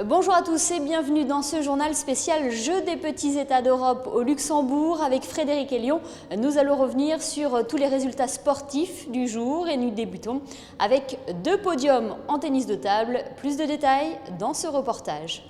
Bonjour à tous et bienvenue dans ce journal spécial Jeux des petits États d'Europe au Luxembourg. Avec Frédéric et Lyon, nous allons revenir sur tous les résultats sportifs du jour et nous débutons avec 2 podiums en tennis de table. Plus de détails dans ce reportage.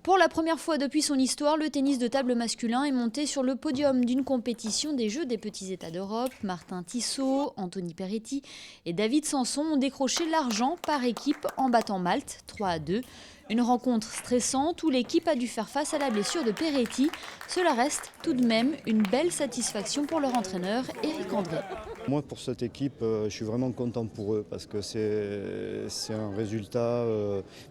Pour la première fois depuis son histoire, le tennis de table masculin est monté sur le podium d'une compétition des Jeux des petits États d'Europe. Martin Tissot, Anthony Peretti et David Sanson ont décroché l'argent par équipe en battant Malte 3-2. Une rencontre stressante où l'équipe a dû faire face à la blessure de Peretti. Cela reste tout de même une belle satisfaction pour leur entraîneur, Éric André. Moi, pour cette équipe, je suis vraiment content pour eux parce que c'est un résultat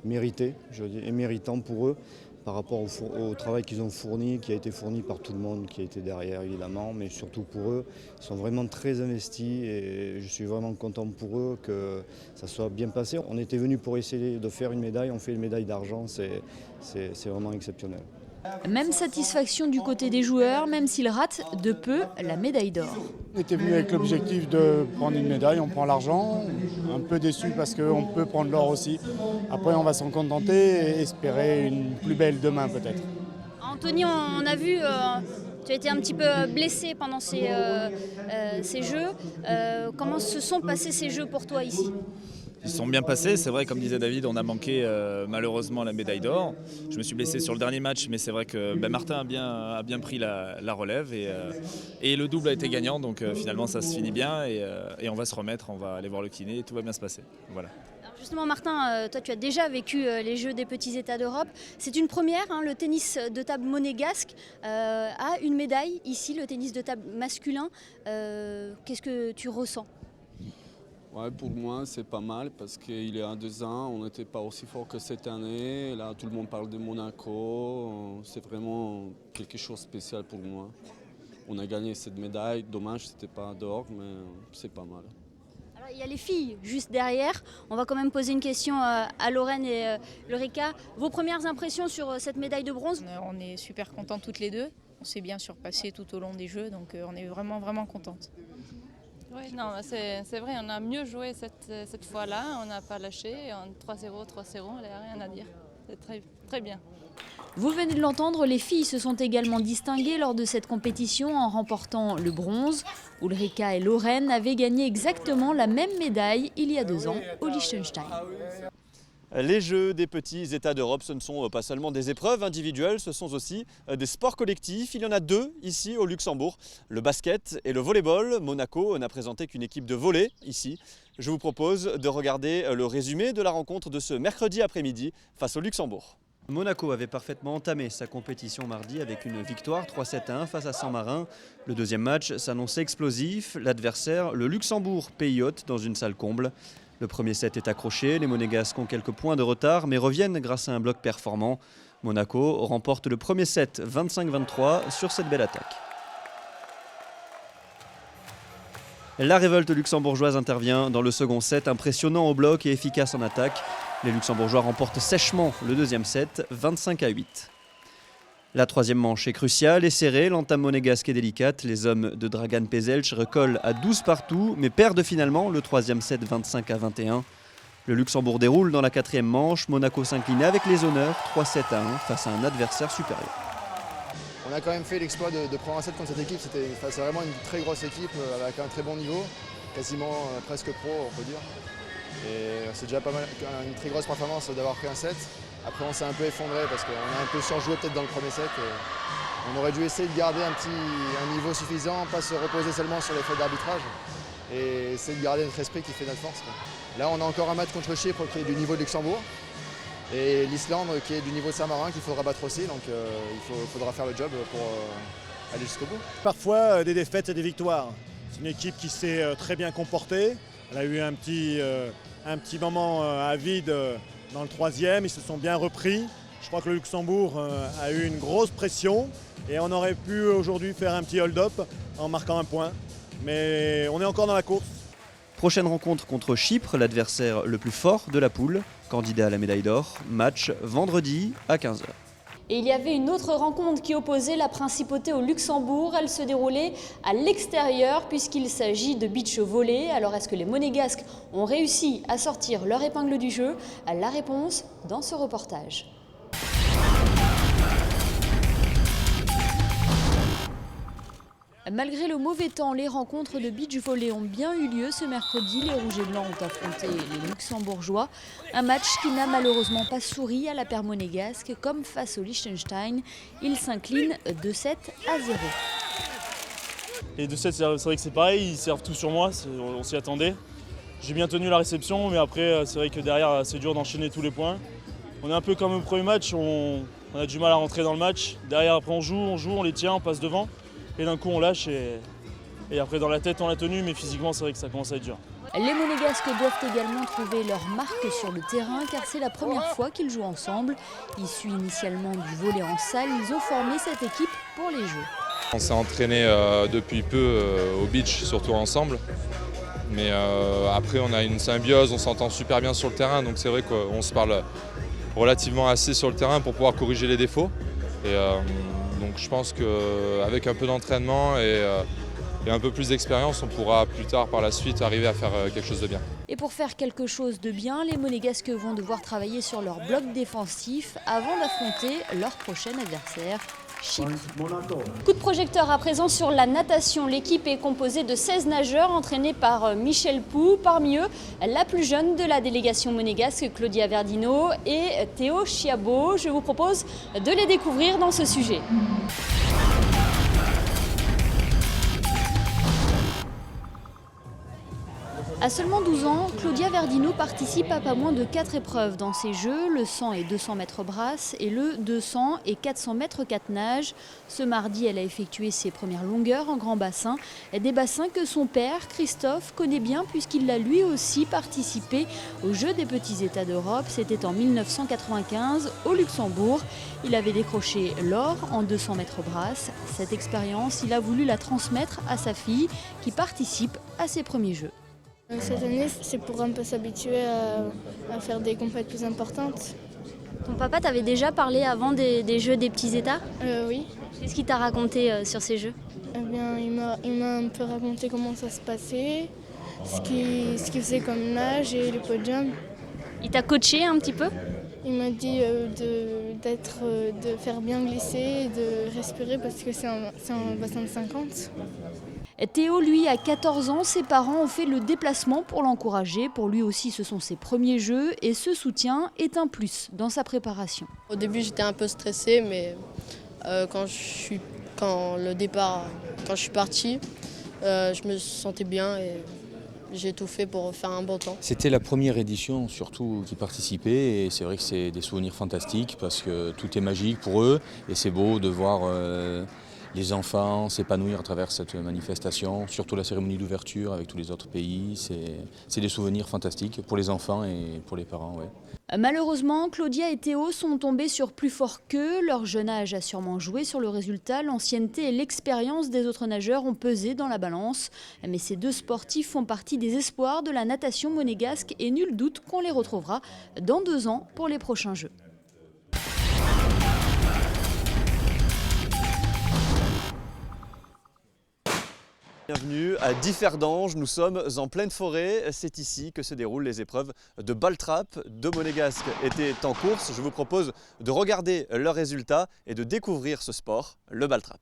mérité, et méritant pour eux par rapport au travail qu'ils ont fourni, qui a été fourni par tout le monde, qui a été derrière évidemment, mais surtout pour eux. Ils sont vraiment très investis et je suis vraiment content pour eux que ça soit bien passé. On était venus pour essayer de faire une médaille, on fait une médaille d'argent, c'est vraiment exceptionnel. Même satisfaction du côté des joueurs, même s'ils ratent de peu la médaille d'or. On était venu avec l'objectif de prendre une médaille, on prend l'argent. Un peu déçu parce qu'on peut prendre l'or aussi. Après on va s'en contenter et espérer une plus belle demain peut-être. Anthony, on a vu, tu as été un petit peu blessé pendant ces Jeux. Comment se sont passés ces Jeux pour toi ici ? Ils sont bien passés, c'est vrai, comme disait David, on a manqué malheureusement la médaille d'or. Je me suis blessé sur le dernier match, mais c'est vrai que Martin a bien pris la relève et le double a été gagnant, donc finalement ça se finit bien et on va se remettre, on va aller voir le kiné et tout va bien se passer. Voilà. Alors justement Martin, toi tu as déjà vécu les Jeux des petits États d'Europe. C'est une première, le tennis de table monégasque a une médaille ici, le tennis de table masculin. Qu'est-ce que tu ressens ? Ouais, pour moi, c'est pas mal parce qu'il y a 2 ans, on n'était pas aussi fort que cette année. Là, tout le monde parle de Monaco. C'est vraiment quelque chose de spécial pour moi. On a gagné cette médaille. Dommage, c'était pas d'or, mais c'est pas mal. Alors, il y a les filles juste derrière. On va quand même poser une question à Lorraine et Ulrika. Vos premières impressions sur cette médaille de bronze ? On est super contents toutes les deux. On s'est bien surpassé tout au long des Jeux, donc on est vraiment contentes. Oui, non, c'est vrai, on a mieux joué cette fois-là, on n'a pas lâché, en 3-0, 3-0, il n'y a rien à dire, c'est très, très bien. Vous venez de l'entendre, les filles se sont également distinguées lors de cette compétition en remportant le bronze. Ulrika et Lorraine avaient gagné exactement la même médaille il y a 2 ans au Liechtenstein. Les Jeux des petits États d'Europe, ce ne sont pas seulement des épreuves individuelles, ce sont aussi des sports collectifs. Il y en a 2 ici au Luxembourg, le basket et le volleyball. Monaco n'a présenté qu'une équipe de volley ici. Je vous propose de regarder le résumé de la rencontre de ce mercredi après-midi face au Luxembourg. Monaco avait parfaitement entamé sa compétition mardi avec une victoire 3-7-1 face à Saint-Marin. Le deuxième match s'annonçait explosif. L'adversaire, le Luxembourg, pays hôte dans une salle comble. Le premier set est accroché, les Monégasques ont quelques points de retard mais reviennent grâce à un bloc performant. Monaco remporte le premier set 25-23 sur cette belle attaque. La révolte luxembourgeoise intervient dans le second set, impressionnant au bloc et efficace en attaque. Les Luxembourgeois remportent sèchement le deuxième set 25-8. La troisième manche est cruciale et serrée, l'entame monégasque est délicate. Les hommes de Dragan Pezelc recollent à 12 partout, mais perdent finalement le troisième set 25-21. Le Luxembourg déroule dans la quatrième manche, Monaco s'incline avec les honneurs 3-7-1 face à un adversaire supérieur. On a quand même fait l'exploit de prendre un set contre cette équipe, c'est vraiment une très grosse équipe avec un très bon niveau, quasiment presque pro on peut dire. Et c'est déjà pas mal, une très grosse performance d'avoir pris un set. Après on s'est un peu effondré parce qu'on a un peu surjoué peut-être dans le premier set. Et on aurait dû essayer de garder un niveau suffisant, pas se reposer seulement sur les fautes d'arbitrage et essayer de garder notre esprit qui fait notre force. Là on a encore un match contre Chypre qui est du niveau de Luxembourg et l'Islande qui est du niveau de Saint-Marin qu'il faudra battre aussi. Donc il faudra faire le job pour aller jusqu'au bout. Parfois des défaites et des victoires. C'est une équipe qui s'est très bien comportée. Elle a eu un petit moment à vide dans le troisième, ils se sont bien repris. Je crois que le Luxembourg a eu une grosse pression et on aurait pu aujourd'hui faire un petit hold-up en marquant un point. Mais on est encore dans la course. Prochaine rencontre contre Chypre, l'adversaire le plus fort de la poule, candidat à la médaille d'or. Match vendredi à 15h. Et il y avait une autre rencontre qui opposait la principauté au Luxembourg. Elle se déroulait à l'extérieur puisqu'il s'agit de beach volley. Alors est-ce que les Monégasques ont réussi à sortir leur épingle du jeu? La réponse dans ce reportage. Malgré le mauvais temps, les rencontres de beach volley ont bien eu lieu ce mercredi. Les Rouges et Blancs ont affronté les Luxembourgeois. Un match qui n'a malheureusement pas souri à la paire monégasque, comme face au Liechtenstein. Ils s'inclinent 2-7 à 0. Les 2-7, c'est vrai que c'est pareil, ils servent tout sur moi, on s'y attendait. J'ai bien tenu la réception, mais après, c'est vrai que derrière, c'est dur d'enchaîner tous les points. On est un peu comme au premier match, on a du mal à rentrer dans le match. Derrière, après, on joue, on les tient, on passe devant. Et d'un coup, on lâche et après, dans la tête, on l'a tenu, mais physiquement, c'est vrai que ça commence à être dur. Les Monégasques doivent également trouver leur marque sur le terrain, car c'est la première fois qu'ils jouent ensemble. Issus initialement du volley en salle, ils ont formé cette équipe pour les Jeux. On s'est entraîné depuis peu au beach, surtout ensemble. Mais après, on a une symbiose, on s'entend super bien sur le terrain. Donc c'est vrai qu'on se parle relativement assez sur le terrain pour pouvoir corriger les défauts. Et donc je pense qu'avec un peu d'entraînement et un peu plus d'expérience, on pourra plus tard par la suite arriver à faire quelque chose de bien. Et pour faire quelque chose de bien, les Monégasques vont devoir travailler sur leur bloc défensif avant d'affronter leur prochain adversaire, Chypre. Coup de projecteur à présent sur la natation. L'équipe est composée de 16 nageurs entraînés par Michel Pou. Parmi eux, la plus jeune de la délégation monégasque, Claudia Verdino, et Théo Chiabo. Je vous propose de les découvrir dans ce sujet. À seulement 12 ans, Claudia Verdino participe à pas moins de 4 épreuves dans ces Jeux, le 100 et 200 mètres brasse et le 200 et 400 mètres 4 nages. Ce mardi, elle a effectué ses premières longueurs en grand bassin, des bassins que son père, Christophe, connaît bien puisqu'il a lui aussi participé aux Jeux des petits États d'Europe. C'était en 1995 au Luxembourg. Il avait décroché l'or en 200 mètres brasse. Cette expérience, il a voulu la transmettre à sa fille qui participe à ses premiers Jeux. Cette année, c'est pour un peu s'habituer à faire des compétitions plus importantes. Ton papa t'avait déjà parlé avant des Jeux des petits États ? Oui. Qu'est-ce qu'il t'a raconté sur ces Jeux ? Eh bien, il m'a un peu raconté comment ça se passait, ce qu'il faisait comme nage et le podium. Il t'a coaché un petit peu ? Il m'a dit de faire bien glisser et de respirer parce que c'est un bassin de 50. Théo, lui, a 14 ans. Ses parents ont fait le déplacement pour l'encourager. Pour lui aussi, ce sont ses premiers Jeux et ce soutien est un plus dans sa préparation. Au début, j'étais un peu stressée, mais quand je suis partie, je me sentais bien et j'ai tout fait pour faire un bon temps. C'était la première édition surtout qui participait et c'est vrai que c'est des souvenirs fantastiques parce que tout est magique pour eux et c'est beau de voir les enfants s'épanouir à travers cette manifestation, surtout la cérémonie d'ouverture avec tous les autres pays. C'est des souvenirs fantastiques pour les enfants et pour les parents. Ouais. Malheureusement, Claudia et Théo sont tombés sur plus fort qu'eux. Leur jeune âge a sûrement joué sur le résultat. L'ancienneté et l'expérience des autres nageurs ont pesé dans la balance. Mais ces deux sportifs font partie des espoirs de la natation monégasque et nul doute qu'on les retrouvera dans 2 ans pour les prochains Jeux. Bienvenue à Differdange, nous sommes en pleine forêt, c'est ici que se déroulent les épreuves de ball trap. 2 Monégasques étaient en course, je vous propose de regarder leurs résultats et de découvrir ce sport, le ball trap.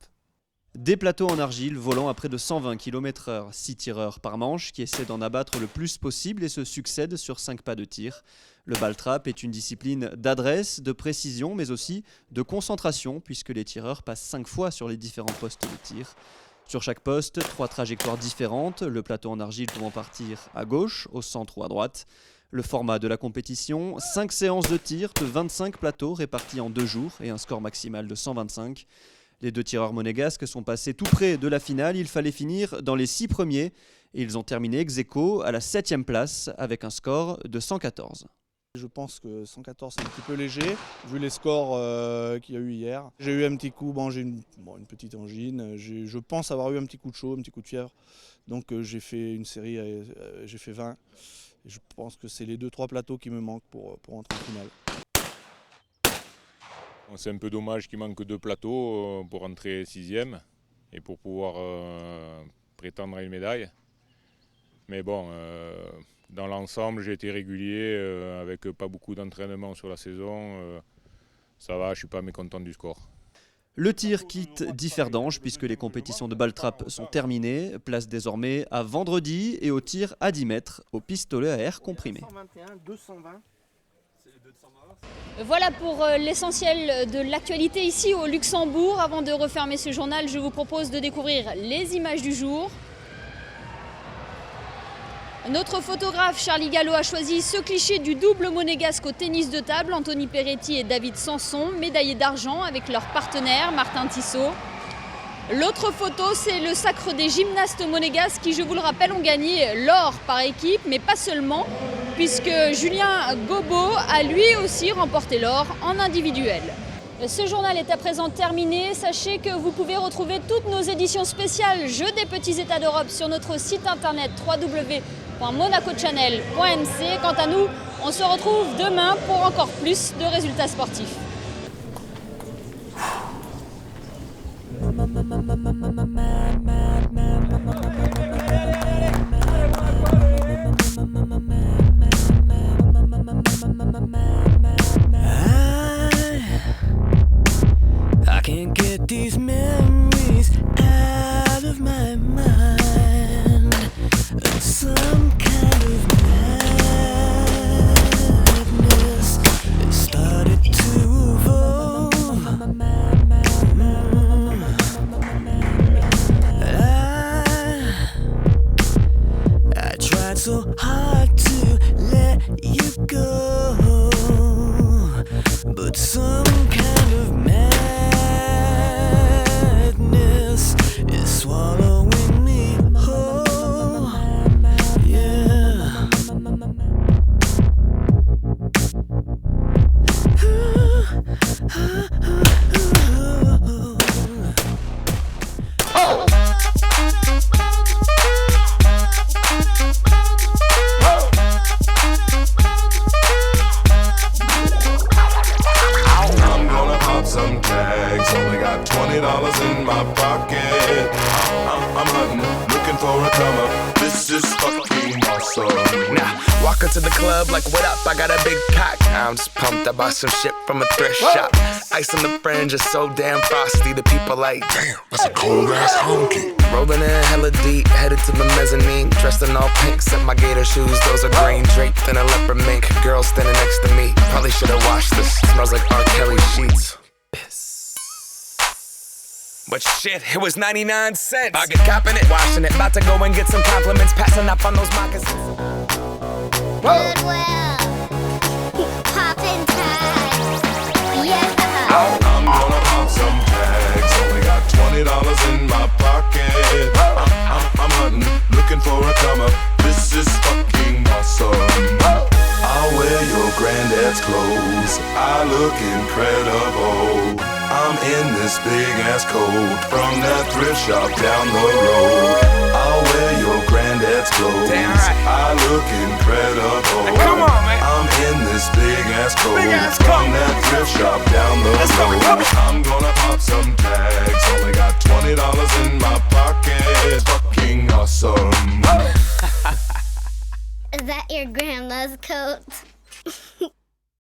Des plateaux en argile volant à près de 120 km/h, 6 tireurs par manche qui essaient d'en abattre le plus possible et se succèdent sur 5 pas de tir. Le ball trap est une discipline d'adresse, de précision mais aussi de concentration puisque les tireurs passent 5 fois sur les différents postes de tir. Sur chaque poste, 3 trajectoires différentes, le plateau en argile pouvant partir à gauche, au centre ou à droite. Le format de la compétition, 5 séances de tir de 25 plateaux répartis en 2 jours et un score maximal de 125. Les 2 tireurs monégasques sont passés tout près de la finale, il fallait finir dans les 6 premiers et ils ont terminé ex aequo à la 7e place avec un score de 114. Je pense que 114 c'est un petit peu léger, vu les scores qu'il y a eu hier. J'ai eu un petit coup, j'ai une petite angine, je pense avoir eu un petit coup de chaud, un petit coup de fièvre. Donc j'ai fait une série, j'ai fait 20. Et je pense que c'est les 2-3 plateaux qui me manquent pour entrer en finale. C'est un peu dommage qu'il manque 2 plateaux pour entrer 6e et pour pouvoir prétendre à une médaille. Mais bon, dans l'ensemble, j'ai été régulier avec pas beaucoup d'entraînement sur la saison. Ça va, je ne suis pas mécontent du score. Le tir quitte Differdange puisque les compétitions de ball-trap sont terminées. Place désormais à vendredi et au tir à 10 mètres au pistolet à air comprimé. 121, 220. Voilà pour l'essentiel de l'actualité ici au Luxembourg. Avant de refermer ce journal, je vous propose de découvrir les images du jour. Notre photographe Charlie Gallo a choisi ce cliché du double monégasque au tennis de table, Anthony Peretti et David Sanson, médaillés d'argent avec leur partenaire Martin Tissot. L'autre photo, c'est le sacre des gymnastes monégasques qui, je vous le rappelle, ont gagné l'or par équipe, mais pas seulement, puisque Julien Gobo a lui aussi remporté l'or en individuel. Ce journal est à présent terminé. Sachez que vous pouvez retrouver toutes nos éditions spéciales Jeux des petits États d'Europe sur notre site internet www.monacochanel.mc. Quant à nous, on se retrouve demain pour encore plus de résultats sportifs. I can't get these memories out of my mind. Some kind of madness started to evolve. I tried so hard to let you go, but some kind of madness is swallowing me whole. Yeah. Some tags, only got $20 in my pocket. I'm hunting, looking for a come up. This is fucking awesome. Now, walk into the club like, what up? I got a big cock. I'm just pumped. I bought some shit from a thrift shop. Ice on the fringe is so damn frosty. The people like, damn, that's a cold ass honky. Rolling in hella deep, headed to the mezzanine. Dressed in all pink, set my gator shoes. Those are green, draped in a leopard mink. Girl standing next to me. Probably should've washed this. Smells like R. Kelly sheets. But shit, it was 99 cents. I get copping it, washing it. About to go and get some compliments. Passing up on those moccasins. Goodwill, poppin' tags, yeah. I'm gonna pop some tags. Only got $20 in my pocket. I'm hunting, looking for a come up. This is fucking awesome. I'll wear your granddad's clothes. I look incredible. I'm in this big ass coat from that thrift shop down the road. I'll wear your granddad's clothes. Damn right. I look incredible. Hey, come on, man. I'm in this big ass coat from that thrift shop down the road. I'm gonna pop some tags. Only got $20 in my pocket. Fucking awesome. Is that your grandma's coat?